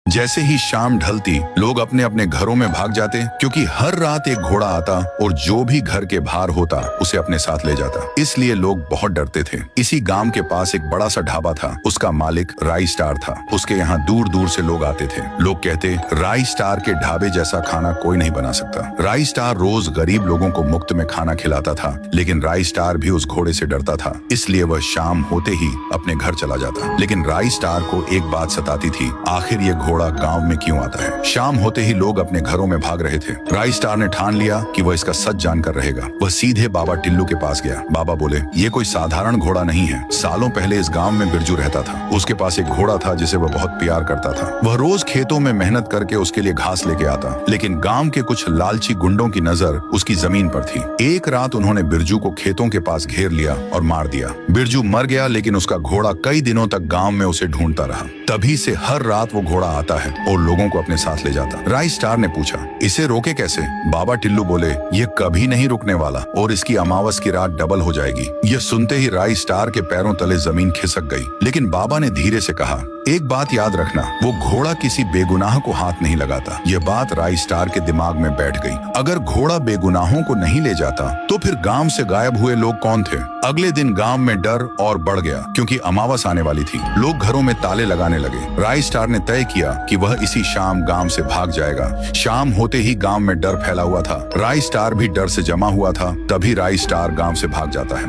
जैसे ही शाम ढलती लोग अपने अपने घरों में भाग जाते, क्योंकि हर रात एक घोड़ा आता और जो भी घर के बाहर होता उसे अपने साथ ले जाता। इसलिए लोग बहुत डरते थे। इसी गांव के पास एक बड़ा सा ढाबा था। उसका मालिक राई स्टार था। उसके यहाँ दूर दूर से लोग आते थे। लोग कहते, राई स्टार के ढाबे जैसा खाना कोई नहीं बना सकता। राई स्टार रोज गरीब लोगों को मुफ्त में खाना खिलाता था, लेकिन राई स्टार भी उस घोड़े से डरता था। इसलिए वह शाम होते ही अपने घर चला जाता। लेकिन राई स्टार को एक बात सताती थी, आखिर ये घोड़ा गांव में क्यों आता है। शाम होते ही लोग अपने घरों में भाग रहे थे। राई स्टार ने ठान लिया कि वह इसका सच जानकर रहेगा। वह सीधे बाबा टिल्लू के पास गया। बाबा बोले, ये कोई साधारण घोड़ा नहीं है। सालों पहले इस गांव में बिरजू रहता था। उसके पास एक घोड़ा था जिसे वह बहुत प्यार करता था। वह रोज खेतों में मेहनत करके उसके लिए घास लेके आता, लेकिन गांव के कुछ लालची गुंडों की नजर उसकी जमीन पर थी। एक रात उन्होंने बिरजू को खेतों के पास घेर लिया और मार दिया। बिरजू मर गया, लेकिन उसका घोड़ा कई दिनों तक गांव में उसे ढूंढता रहा। तभी से हर रात वो घोड़ा आता है और लोगों को अपने साथ ले जाता। राई स्टार ने पूछा, इसे रोके कैसे। बाबा टिल्लू बोले, ये कभी नहीं रुकने वाला और इसकी अमावस की रात डबल हो जाएगी। यह सुनते ही राई स्टार के पैरों तले जमीन खिसक गई। लेकिन बाबा ने धीरे से कहा, एक बात याद रखना, वो घोड़ा किसी बेगुनाह को हाथ नहीं लगाता। यह बात राई स्टार के दिमाग में बैठ गई। अगर घोड़ा बेगुनाहों को नहीं ले जाता तो फिर गांव से गायब हुए लोग कौन थे। अगले दिन गांव में डर और बढ़ गया, क्योंकि अमावस आने वाली थी। लोग घरों में ताले लगाने लगे। राई स्टार ने तय किया कि वह इसी शाम गांव से भाग जाएगा। शाम होते ही गांव में डर फैला हुआ था। राई स्टार भी डर से जमा हुआ था। तभी राई स्टार गांव से भाग जाता है।